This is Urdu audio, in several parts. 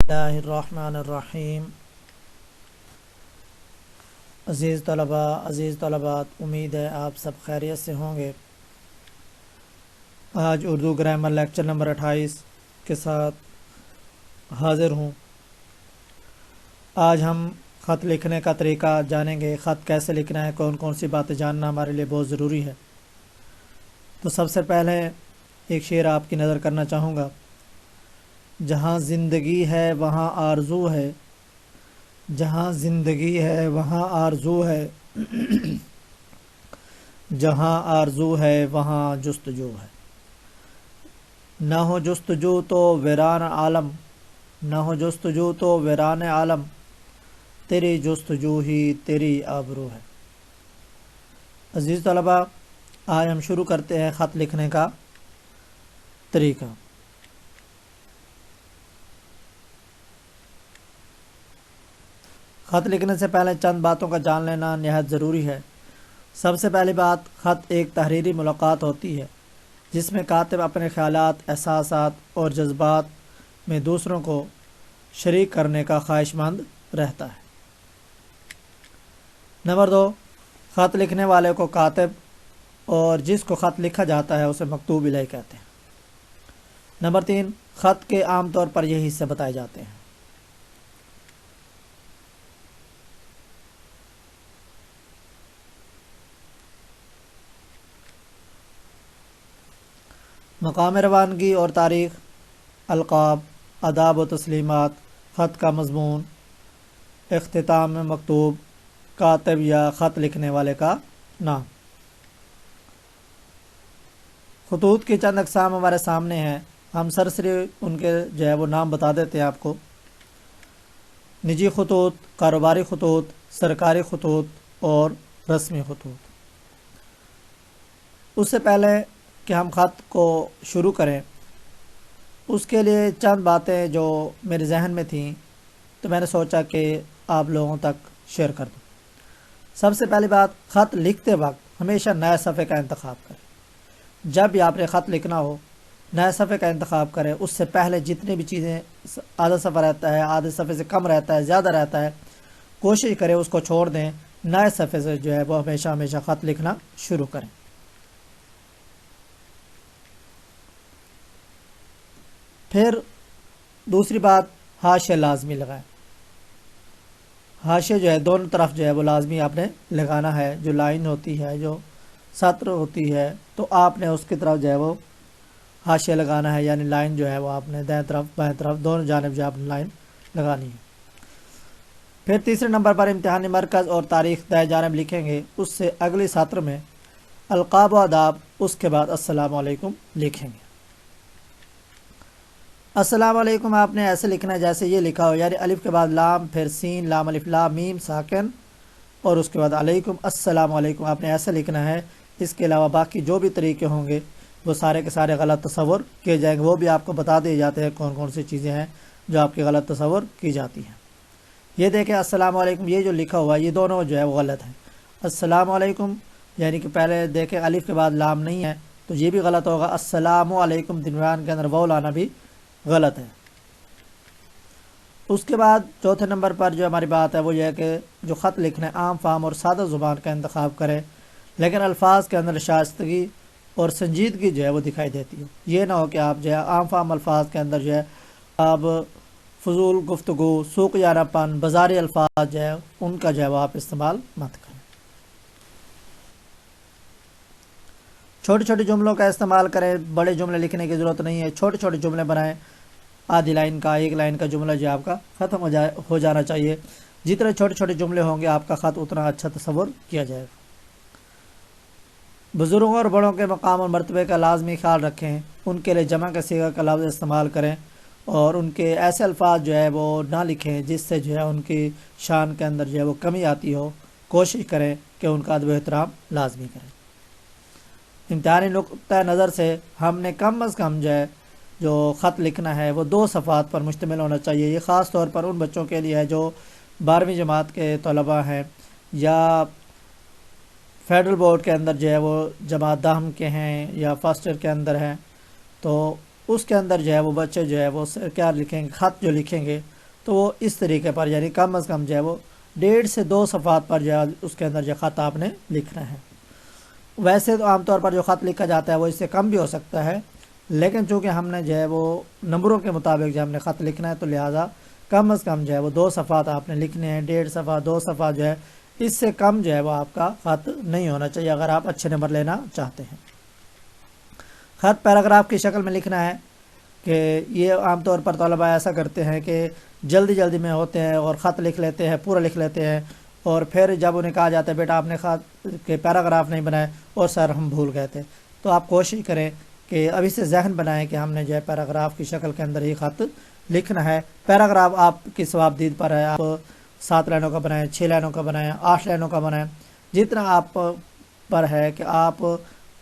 اللہ الرحمن الرحیم۔ عزیز طلبات، امید ہے آپ سب خیریت سے ہوں گے۔ آج اردو گرامر لیکچر نمبر 28 کے ساتھ حاضر ہوں۔ آج ہم خط لکھنے کا طریقہ جانیں گے، خط کیسے لکھنا ہے، کون کون سی باتیں جاننا ہمارے لیے بہت ضروری ہے۔ تو سب سے پہلے ایک شعر آپ کی نظر کرنا چاہوں گا۔ جہاں زندگی ہے وہاں آرزو ہے، جہاں زندگی ہے وہاں آرزو ہے، جہاں آرزو ہے وہاں جستجو ہے۔ نہ ہو جستجو تو ویران عالم، نہ ہو جستجو تو ویران عالم، تیری جستجو ہی تیری آبرو ہے۔ عزیز طلباء، آج ہم شروع کرتے ہیں خط لکھنے کا طریقہ۔ خط لکھنے سے پہلے چند باتوں کا جان لینا نہایت ضروری ہے۔ سب سے پہلی بات، خط ایک تحریری ملاقات ہوتی ہے جس میں کاتب اپنے خیالات، احساسات اور جذبات میں دوسروں کو شریک کرنے کا خواہش مند رہتا ہے۔ نمبر 2، خط لکھنے والے کو کاتب اور جس کو خط لکھا جاتا ہے اسے مکتوب الیہ کہتے ہیں۔ نمبر 3، خط کے عام طور پر یہ حصے بتائے جاتے ہیں۔ مقام روانگی اور تاریخ، القاب، آداب و تسلیمات، خط کا مضمون، اختتام میں مکتوب، کاتب یا خط لکھنے والے کا نام۔ خطوط کی چند اقسام ہمارے سامنے ہیں، ہم سرسری ان کے وہ نام بتا دیتے ہیں آپ کو۔ نجی خطوط، کاروباری خطوط، سرکاری خطوط اور رسمی خطوط۔ اس سے پہلے کہ ہم خط کو شروع کریں، اس کے لیے چند باتیں جو میرے ذہن میں تھیں تو میں نے سوچا کہ آپ لوگوں تک شیئر کر دوں۔ سب سے پہلی بات، خط لکھتے وقت ہمیشہ نئے صفحے کا انتخاب کریں۔ جب بھی آپ نے خط لکھنا ہو، نئے صفحے کا انتخاب کریں۔ اس سے پہلے جتنی بھی چیزیں، آدھا صفحہ رہتا ہے، آدھے صفحے سے کم رہتا ہے، زیادہ رہتا ہے، کوشش کریں اس کو چھوڑ دیں، نئے صفحے سے وہ ہمیشہ خط لکھنا شروع کریں۔ پھر دوسری بات، حاشیہ لازمی لگائیں۔ حاشیہ دونوں طرف وہ لازمی آپ نے لگانا ہے۔ جو لائن ہوتی ہے، جو سطر ہوتی ہے، تو آپ نے اس کی طرف وہ حاشیہ لگانا ہے، یعنی لائن وہ آپ نے دائیں طرف بائیں طرف دونوں جانب آپ نے لائن لگانی ہے۔ پھر تیسرے نمبر پر امتحانی مرکز اور تاریخ دائیں جانب لکھیں گے۔ اس سے اگلی سطر میں القاب و آداب، اس کے بعد السلام علیکم لکھیں گے۔ السلام علیکم آپ نے ایسے لکھنا ہے جیسے یہ لکھا ہو، یعنی الف کے بعد لام، پھر سین، لام الف لام میم ساکن، اور اس کے بعد علیکم، السلام علیکم آپ نے ایسے لکھنا ہے۔ اس کے علاوہ باقی جو بھی طریقے ہوں گے وہ سارے کے سارے غلط تصور کیے جائیں گے، وہ بھی آپ کو بتا دیے جاتے ہیں کون کون سی چیزیں ہیں جو آپ کی غلط تصور کی جاتی ہیں۔ یہ دیکھیں، السلام علیکم یہ جو لکھا ہوا ہے یہ دونوں وہ غلط ہیں۔ السلام علیکم یعنی کہ پہلے دیکھیں الف کے بعد لام نہیں ہے تو یہ بھی غلط ہوگا۔ السلام علیکم درمیان کے اندر واو لانا بھی غلط ہے۔ اس کے بعد چوتھے نمبر پر ہماری بات ہے وہ یہ ہے کہ جو خط لکھنا ہے عام فہم اور سادہ زبان کا انتخاب کریں، لیکن الفاظ کے اندر شائستگی اور سنجیدگی وہ دکھائی دیتی ہو۔ یہ نہ ہو کہ آپ عام فہم الفاظ کے اندر آپ فضول گفتگو، سوکیانہ پن، بازاری الفاظ ان کا آپ استعمال مت کریں۔ چھوٹے چھوٹے جملوں کا استعمال کریں، بڑے جملے لکھنے کی ضرورت نہیں ہے، چھوٹے چھوٹے جملے بنائیں۔ آدھی لائن کا، ایک لائن کا جملہ آپ کا ختم ہو جانا چاہیے۔ جتنے چھوٹے چھوٹے جملے ہوں گے آپ کا خط اتنا اچھا تصور کیا جائے گا۔ بزرگوں اور بڑوں کے مقام اور مرتبے کا لازمی خیال رکھیں، ان کے لیے جمع کے صیغہ کا لفظ استعمال کریں اور ان کے ایسے الفاظ وہ نہ لکھیں جس سے ان کی شان کے اندر وہ کمی آتی ہو۔ کوشش کریں کہ ان کا ادب و احترام لازمی کریں۔ امتحانی نقطۂ نظر سے ہم نے کم از کم جو خط لکھنا ہے وہ 2 صفحات پر مشتمل ہونا چاہیے۔ یہ خاص طور پر ان بچوں کے لیے ہے جو 12ویں جماعت کے طلباء ہیں یا فیڈرل بورڈ کے اندر وہ جماعت داہم کے ہیں یا فرسٹ ایئر کے اندر ہیں، تو اس کے اندر وہ بچے وہ کیا لکھیں گے، خط جو لکھیں گے تو وہ اس طریقے پر یعنی کم از کم جو ہے وہ 1.5 سے 2 صفحات پر جو ہے اس کے اندر جو خط آپ نے لکھنا ہے۔ ویسے تو عام طور پر جو خط لکھا جاتا ہے وہ اس سے کم بھی ہو سکتا ہے، لیکن چونکہ ہم نے جو ہے وہ نمبروں کے مطابق جو ہم نے خط لکھنا ہے تو لہٰذا کم از کم جو ہے وہ 2 صفحات آپ نے لکھنے ہیں، 1.5 صفحہ 2 صفحہ جو ہے، اس سے کم جو ہے وہ آپ کا خط نہیں ہونا چاہیے اگر آپ اچھے نمبر لینا چاہتے ہیں۔ خط پیراگراف کی شکل میں لکھنا ہے کہ یہ عام طور پر طلباء ایسا کرتے ہیں کہ جلدی جلدی میں ہوتے ہیں اور خط لکھ لیتے ہیں، پورا لکھ لیتے ہیں، اور پھر جب انہیں کہا جاتا ہے بیٹا آپ نے خط کے پیراگراف نہیں بنائے اور سر ہم بھول گئے تھے، تو آپ کوشش کریں کہ ابھی سے ذہن بنائیں کہ ہم نے جو ہے پیراگراف کی شکل کے اندر ہی خط لکھنا ہے۔ پیراگراف آپ کی ثوابدید پر ہے، آپ 7 لائنوں کا بنائیں، 6 لائنوں کا بنائیں، 8 لائنوں کا بنائیں، جتنا آپ پر ہے کہ آپ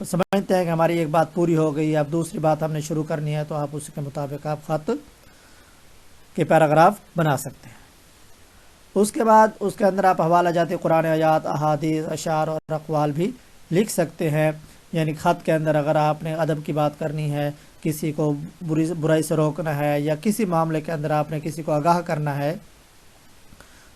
سمجھتے ہیں کہ ہماری ایک بات پوری ہو گئی، اب دوسری بات ہم نے شروع کرنی ہے، تو آپ اس کے مطابق آپ خط کے پیراگراف بنا سکتے ہیں۔ اس کے بعد اس کے اندر آپ حوالہ جاتی قرآن آیات، احادیث، اشعار اور اقوال بھی لکھ سکتے ہیں۔ یعنی خط کے اندر اگر آپ نے ادب کی بات کرنی ہے، کسی کو برائی سے روکنا ہے، یا کسی معاملے کے اندر آپ نے کسی کو آگاہ کرنا ہے،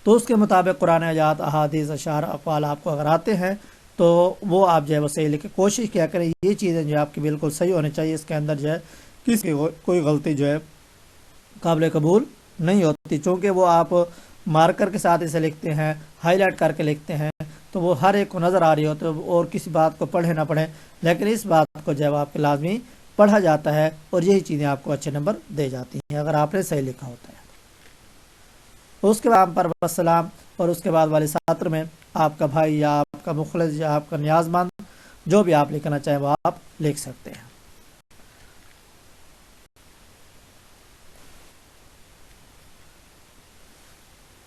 تو اس کے مطابق قرآن آیات، احادیث، اشعار، اقوال آپ کو اگر آتے ہیں تو وہ آپ جو ہے وہ صحیح لکھیں۔ کوشش کیا کریں یہ چیزیں جو آپ کی بالکل صحیح ہونی چاہیے، اس کے اندر جو ہے کسی کی کوئی غلطی جو ہے قابل قبول نہیں ہوتی، چونکہ وہ آپ مارکر کے ساتھ اسے لکھتے ہیں، ہائی لائٹ کر کے لکھتے ہیں، تو وہ ہر ایک کو نظر آ رہی ہوتی ہے، اور کسی بات کو پڑھے نہ پڑھیں، لیکن اس بات کو جب آپ کے لازمی پڑھا جاتا ہے، اور یہی چیزیں آپ کو اچھے نمبر دے جاتی ہیں اگر آپ نے صحیح لکھا ہوتا ہے۔ اس کے بعد پر السلام، اور اس کے بعد والے سطر میں آپ کا بھائی یا آپ کا مخلص یا آپ کا نیاز مند جو بھی آپ لکھنا چاہیں وہ آپ لکھ سکتے ہیں۔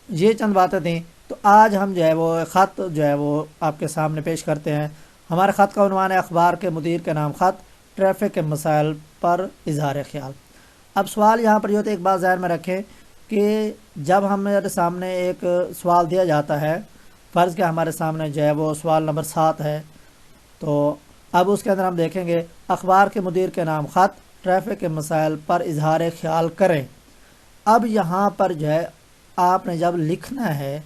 یہ چند باتیں تھیں، تو آج ہم جو ہے وہ خط جو ہے وہ آپ کے سامنے پیش کرتے ہیں۔ ہمارے خط کا عنوان ہے اخبار کے مدیر کے نام خط، ٹریفک کے مسائل پر اظہار خیال۔ اب سوال یہاں پر یہ ہوتا ہے، ایک بات ذہن میں رکھیں کہ جب ہمارے سامنے ایک سوال دیا جاتا ہے، فرض کہ ہمارے سامنے جو ہے وہ سوال نمبر 7 ہے، تو اب اس کے اندر ہم دیکھیں گے اخبار کے مدیر کے نام خط، ٹریفک کے مسائل پر اظہار خیال کریں۔ اب یہاں پر جو ہے آپ نے جب لکھنا ہے،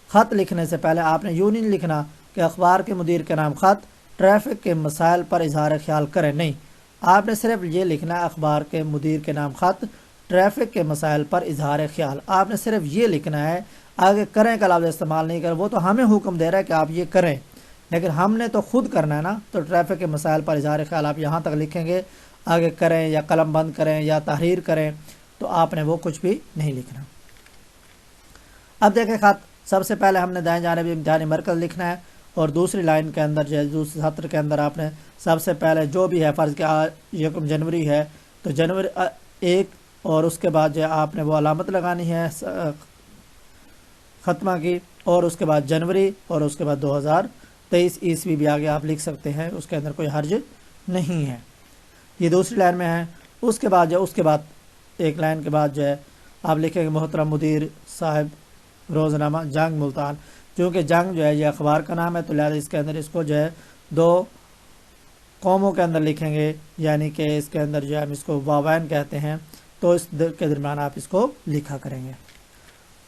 خط لکھنے سے پہلے آپ نے یوں نہیں لکھنا کہ اخبار کے مدیر کے نام خط، ٹریفک کے مسائل پر اظہار خیال کریں، نہیں، آپ نے صرف یہ لکھنا ہے اخبار کے مدیر کے نام خط، ٹریفک کے مسائل پر اظہار خیال، آپ نے صرف یہ لکھنا ہے، آگے کریں کا لفظ استعمال نہیں کریں، وہ تو ہمیں حکم دے رہا ہے کہ آپ یہ کریں، لیکن ہم نے تو خود کرنا ہے نا، تو ٹریفک کے مسائل پر اظہار خیال آپ یہاں تک لکھیں گے، آگے کریں یا قلم بند کریں یا تحریر کریں تو آپ نے وہ کچھ بھی نہیں لکھنا۔ اب دیکھیں خط، سب سے پہلے ہم نے دائیں جانب امتحانی مرکز لکھنا ہے، اور دوسری لائن کے اندر جو ہے دوسرے سطر کے اندر آپ نے سب سے پہلے جو بھی ہے، فرض کہ 1 جنوری ہے تو جنوری 1، اور اس کے بعد جو ہے آپ نے وہ علامت لگانی ہے ختمہ کی، اور اس کے بعد جنوری، اور اس کے بعد 2023 عیسوی بھی آگے آپ لکھ سکتے ہیں، اس کے اندر کوئی حرج نہیں ہے۔ یہ دوسری لائن میں ہے۔ اس کے بعد جو اس کے بعد ایک لائن کے بعد جو ہے آپ لکھیں گے محترم مدیر صاحب روزنامہ جنگ ملتان، چونکہ جنگ جو ہے یہ اخبار کا نام ہے تو لہٰذا اس کے اندر اس کو جو ہے 2 قوموں کے اندر لکھیں گے، یعنی کہ اس کے اندر جو ہے ہم اس کو واوین کہتے ہیں، تو اس کے درمیان آپ اس کو لکھا کریں گے۔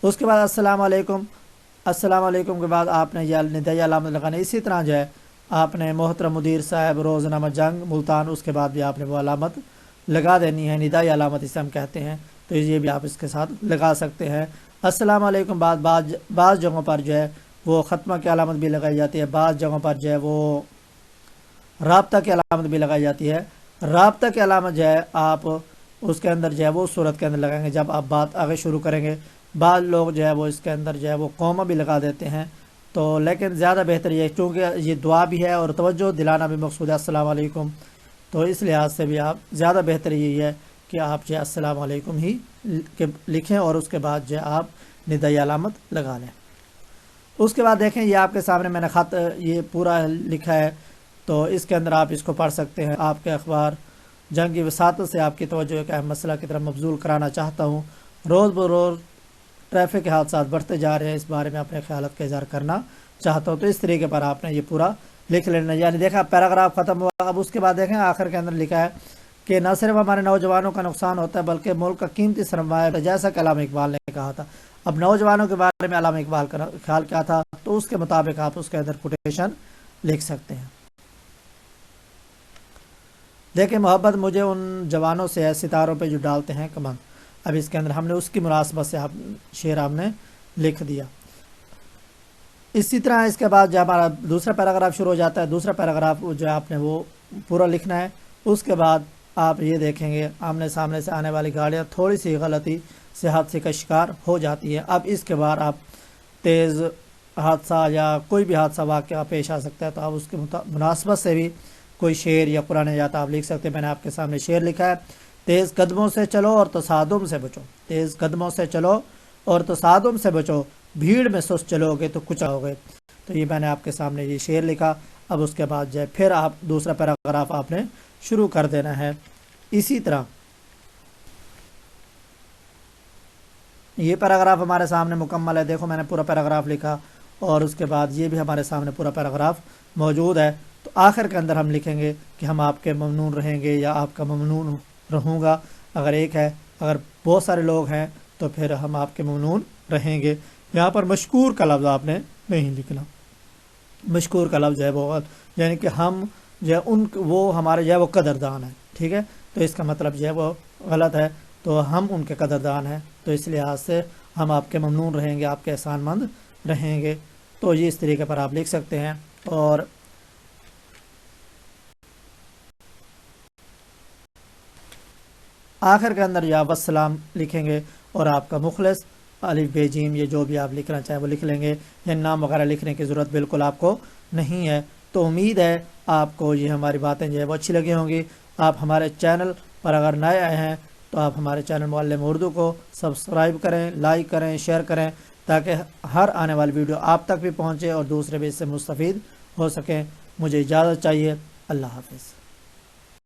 اس کے بعد السلام علیکم، السلام علیکم کے بعد آپ نے یہ ندائی علامت لگانا، اسی طرح جو ہے آپ نے محترم مدیر صاحب روزنامہ جنگ ملتان، اس کے بعد بھی آپ نے وہ علامت لگا دینی ہے، ندائی علامت اسے ہم کہتے ہیں، تو یہ بھی آپ اس کے ساتھ لگا سکتے ہیں۔ السلام علیکم بعض جگہوں پر جو ہے وہ ختمہ کی علامت بھی لگائی جاتی ہے، بعض جگہوں پر جو ہے وہ رابطہ کی علامت بھی لگائی جاتی ہے۔ رابطہ کی علامت جو ہے آپ اس کے اندر جو ہے وہ صورت کے اندر لگائیں گے جب آپ بات آگے شروع کریں گے۔ بعض لوگ جو ہے وہ اس کے اندر جو ہے وہ قومہ بھی لگا دیتے ہیں، تو لیکن زیادہ بہتر یہ چونکہ یہ دعا بھی ہے اور توجہ دلانا بھی مقصود ہے السلام علیکم، تو اس لحاظ سے بھی آپ زیادہ بہتر یہی ہے کہ آپ جو ہے السلام علیکم ہی لکھیں، اور اس کے بعد جو ہے آپ ندائی علامت لگا لیں۔ اس کے بعد دیکھیں یہ آپ کے سامنے میں نے خط یہ پورا لکھا ہے، تو اس کے اندر آپ اس کو پڑھ سکتے ہیں۔ آپ کے اخبار جنگ کی وساطت سے آپ کی توجہ ایک اہم مسئلہ کی طرف مبذول کرانا چاہتا ہوں۔ روز بروز ٹریفک کے حادثات بڑھتے جا رہے ہیں، اس بارے میں اپنے خیالات کا اظہار کرنا چاہتا ہوں، تو اس طریقے پر آپ نے یہ پورا لکھ لینا، یعنی دیکھا پیراگراف ختم ہوا۔ اب اس کے بعد دیکھیں آخر کے اندر لکھا ہے کہ نہ صرف ہمارے نوجوانوں کا نقصان ہوتا ہے بلکہ ملک کا قیمتی سرمایہ، جیسا کہ علامہ اقبال نے کہا تھا۔ اب نوجوانوں کے بارے میں علامہ اقبال کا خیال کیا تھا، تو اس کے مطابق آپ اس کے اندر کوٹیشن لکھ سکتے ہیں۔ دیکھیں محبت مجھے ان جوانوں سے ہے ستاروں پہ جو ڈالتے ہیں کمند۔ اب اس کے اندر ہم نے اس کی مناسبت سے شعر ہم نے لکھ دیا۔ اسی طرح اس کے بعد جو ہمارا دوسرا پیراگراف شروع ہو جاتا ہے، دوسرا پیراگراف جو ہے آپ نے وہ پورا لکھنا ہے۔ اس کے بعد آپ یہ دیکھیں گے آمنے سامنے سے آنے والی گاڑیاں تھوڑی سی غلطی سے حادثے کا شکار ہو جاتی ہے۔ اب اس کے بعد آپ تیز حادثہ یا کوئی بھی حادثہ واقعہ پیش آ سکتا ہے، تو آپ اس کے مناسبت سے بھی کوئی شعر یا قرآن آیات آپ لکھ سکتے ہیں۔ میں نے آپ کے سامنے شعر لکھا ہے، تیز قدموں سے چلو اور تصادم سے بچو، تیز قدموں سے چلو اور تصادم سے بچو، بھیڑ میں سست چلو گے تو کچھ آؤ گے۔ تو یہ میں نے آپ کے سامنے یہ شعر لکھا۔ اب اس کے بعد جو ہے پھر آپ دوسرا پیراگراف آپ نے شروع کر دینا ہے۔ اسی طرح یہ پیراگراف ہمارے سامنے مکمل ہے، دیکھو میں نے پورا پیراگراف لکھا، اور اس کے بعد یہ بھی ہمارے سامنے پورا پیراگراف موجود ہے۔ تو آخر کے اندر ہم لکھیں گے کہ ہم آپ کے ممنون رہیں گے یا آپ کا ممنون رہوں گا، اگر ایک ہے، اگر بہت سارے لوگ ہیں تو پھر ہم آپ کے ممنون رہیں گے۔ یہاں پر مشکور کا لفظ آپ نے نہیں لکھنا، مشکور کا لفظ ہے وہ، یعنی کہ ہم جو ہے وہ ہمارے جو ہے وہ قدردان ہیں، ٹھیک ہے، تو اس کا مطلب جو ہے وہ غلط ہے، تو ہم ان کے قدردان ہیں، تو اس لحاظ سے ہم آپ کے ممنون رہیں گے، آپ کے احسان مند رہیں گے۔ تو یہ اس طریقے پر آپ لکھ سکتے ہیں۔ اور آخر کے اندر یا وسلام لکھیں گے، اور آپ کا مخلص الف بے جیم یہ جو بھی آپ لکھنا چاہیں وہ لکھ لیں گے، یا نام وغیرہ لکھنے کی ضرورت بالکل آپ کو نہیں ہے۔ تو امید ہے آپ کو یہ ہماری باتیں جو ہے وہ اچھی لگی ہوں گی۔ آپ ہمارے چینل پر اگر نئے آئے ہیں تو آپ ہمارے چینل معلم اردو کو سبسکرائب کریں، لائک کریں، شیئر کریں، تاکہ ہر آنے والی ویڈیو آپ تک بھی پہنچے اور دوسرے بھی اس سے مستفید ہو سکیں۔ مجھے اجازت چاہیے، اللہ حافظ۔